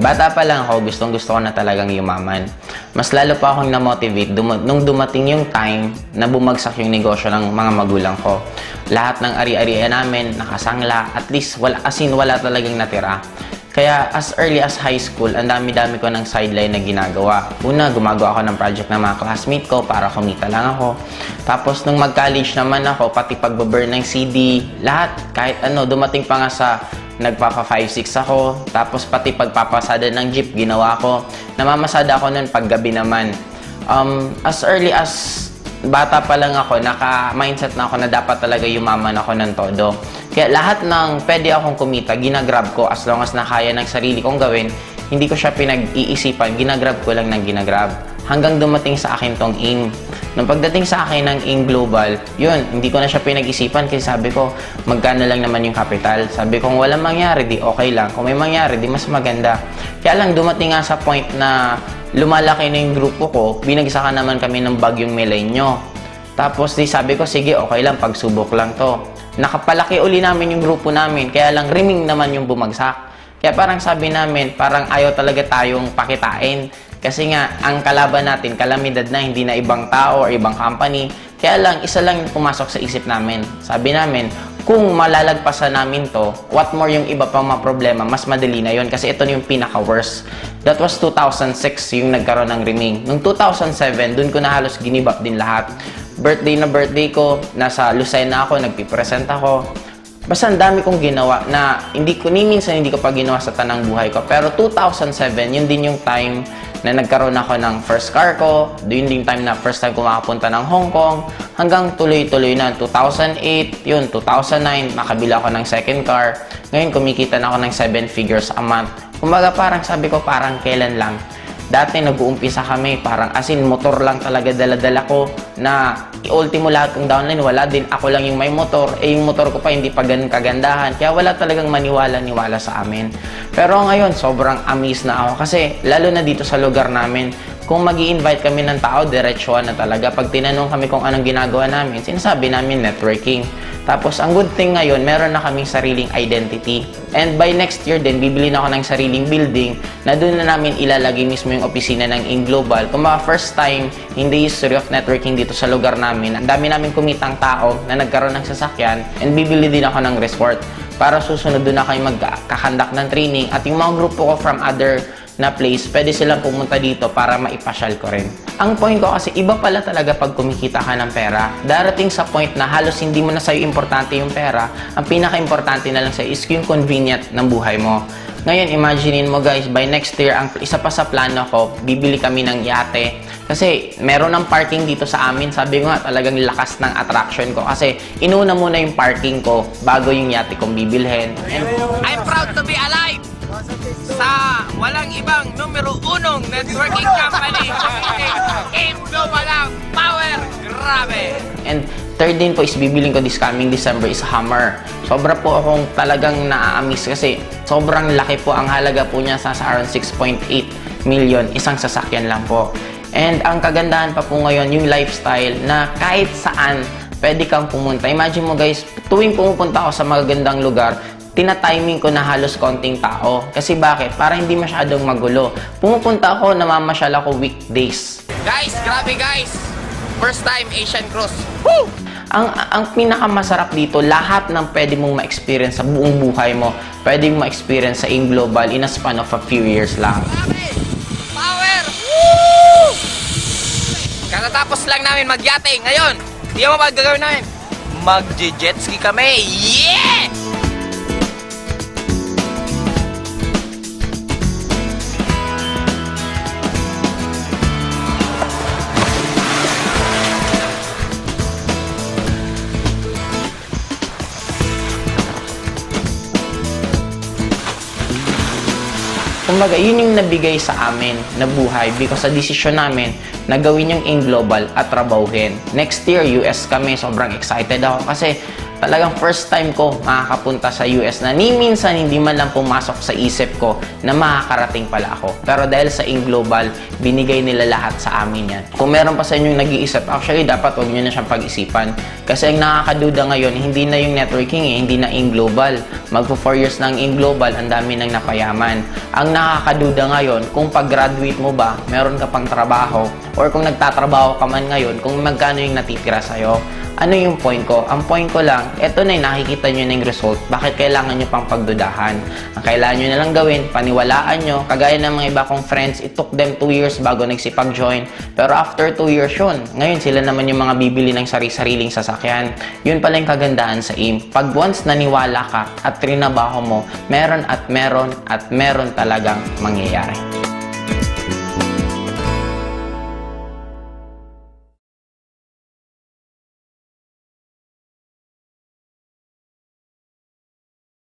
Bata pa lang ako, gustong-gusto ko na talagang yumaman. Mas lalo pa akong na-motivate nung dumating yung time na bumagsak yung negosyo ng mga magulang ko. Lahat ng ari-arian namin, nakasangla, at least wala talagang natira. Kaya as early as high school, ang dami-dami ko ng sideline na ginagawa. Una, gumagawa ako ng project ng mga classmate ko para kumita lang ako. Tapos nung mag-college naman ako, pati pagbaburn ng CD, lahat, kahit ano, dumating pa nga sa nagpapa 5-6 ako. Tapos pati pagpapasada ng jeep, ginawa ko. Namamasada ako nun paggabi naman. As early as bata pa lang ako, naka-mindset na ako na dapat talaga yumaman ako ng todo. Kaya lahat ng pwede akong kumita, ginagrab ko as long as nakaya ng sarili kong gawin. Hindi ko siya pinag-iisipan, ginagrab ko lang ng ginagrab. Hanggang dumating sa akin tong AIM. Nung pagdating sa akin ng AIM Global, yun, hindi ko na siya pinag-isipan kasi sabi ko, magkano lang naman yung capital. Sabi ko, kung walang mangyari, di okay lang. Kung may mangyari, di mas maganda. Kaya lang, dumating nga sa point na lumalaki na yung grupo ko, binagsakan naman kami ng bagyong Milenyo. Tapos di sabi ko, sige, okay lang, pagsubok lang to. Nakapalaki uli namin yung grupo namin, kaya lang riming naman yung bumagsak. Kaya parang sabi namin, parang ayaw talaga tayong pakitain. Kasi nga, ang kalaban natin, kalamidad na, hindi na ibang tao or ibang company. Kaya lang, isa lang yung pumasok sa isip namin. Sabi namin, kung malalagpasan namin to, what more yung iba pang mga problema, mas madali na yun. Kasi ito na yung pinaka-worst. That was 2006 yung nagkaroon ng riming. Noong 2007, dun ko na halos ginibap din lahat. Birthday ko, nasa Lucena ako, nagpipresent ako. Basta ang dami kong ginawa na minsan hindi ko pa ginawa sa tanang buhay ko. Pero 2007, yun din yung time na nagkaroon ako ng first car ko. Yun din time na first time ko makapunta ng Hong Kong. Hanggang tuloy-tuloy na. 2008, yun, 2009, nakabila ako ng second car. Ngayon, kumikita na ako ng 7 figures a month. Kumbaga parang sabi ko, parang kailan lang. Dati nag-uumpisa kami, parang motor lang talaga dala-dala ko na ultimo lahat kong downline, wala din. Ako lang yung may motor, yung motor ko pa hindi pa ganun kagandahan. Kaya wala talagang maniwala sa amin. Pero ngayon, sobrang amazed na ako kasi lalo na dito sa lugar namin, kung mag-i-invite kami ng tao, diretsuhan na talaga. Pag tinanong kami kung anong ginagawa namin, sinasabi namin networking. Tapos, ang good thing ngayon, meron na kaming sariling identity. And by next year din, bibili na ako ng sariling building na doon na namin ilalagay mismo yung opisina ng AIM Global. Kung mga first time in the history of networking dito sa lugar namin, ang dami namin kumitang tao na nagkaroon ng sasakyan and bibili din ako ng resort para susunod doon na kayo magkakandak ng training at yung mga grupo ko from other na place, pwede silang pumunta dito para maipasyal ko rin. Ang point ko kasi, iba pala talaga pag kumikita ka ng pera. Darating sa point na halos hindi mo na sa'yo importante yung pera, ang pinaka-importante na lang sa'yo is yung convenient ng buhay mo. Ngayon, imaginein mo guys, by next year, ang isa pa sa plano ko, bibili kami ng yate. Kasi meron ng parking dito sa amin. Sabi ko nga, talagang lakas ng attraction ko. Kasi inuna muna yung parking ko bago yung yate kong bibilhin. And I'm proud to be alive sa walang ibang numero 1 networking company. AIM Global ang power. Grabe! And third din po is bibiling ko this coming December is Hummer. Sobra po akong talagang naa-amaze kasi sobrang laki po. Ang halaga po niya sa around 6.8 million. Isang sasakyan lang po. And ang kagandahan pa po ngayon, yung lifestyle na kahit saan pwede kang pumunta. Imagine mo guys, tuwing pumupunta ako sa magagandang lugar, tina-timing ko na halos konting tao. Kasi bakit? Para hindi masyadong magulo. Pumupunta ako, namamasyal ako weekdays. Guys, grabe guys! First time Asian Cruise. Woo! Ang pinakamasarap dito, lahat ng pwede mong ma-experience sa buong buhay mo, pwede mong ma-experience sa AIM Global in a span of a few years lang. Grabe! Power! Woo! Katatapos lang namin magyate. Ngayon, di mo ba gagawin namin? Mag-jet ski kami. Yeah! Kumbaga, yun yung nabigay sa amin na buhay because sa desisyon namin na gawin yung AIM Global at trabahuhin. Next year, US kami. Sobrang excited ako kasi Talagang first time ko makakapunta sa US na ni minsan hindi man lang pumasok sa isip ko na makakarating pala ako. Pero dahil sa In Global, binigay nila lahat sa amin yan. Kung meron pa sa inyong nag-iisip, actually dapat huwag nyo na siyang pag-isipan. Kasi ang nakakaduda ngayon, hindi na yung networking hindi na In Global. Magpo 4 years na ang In Global, ang dami nang napayaman. Ang nakakaduda ngayon, kung pag-graduate mo ba, meron ka pang trabaho, or kung nagtatrabaho ka man ngayon, kung magkano yung natitira sa'yo. Ano yung point ko? Ang point ko lang, eto na yung nakikita nyo na yung result. Bakit kailangan nyo pang pagdudahan? Ang kailangan nyo na lang gawin, paniwalaan nyo. Kagaya ng mga iba kong friends, it took them 2 years bago nagsipag-join. Pero after 2 years yun, ngayon sila naman yung mga bibili ng sari-sariling sasakyan. Yun pala yung kagandahan sa AIM. Pag once naniwala ka at trinabaho mo, meron at meron at meron talagang mangyayari.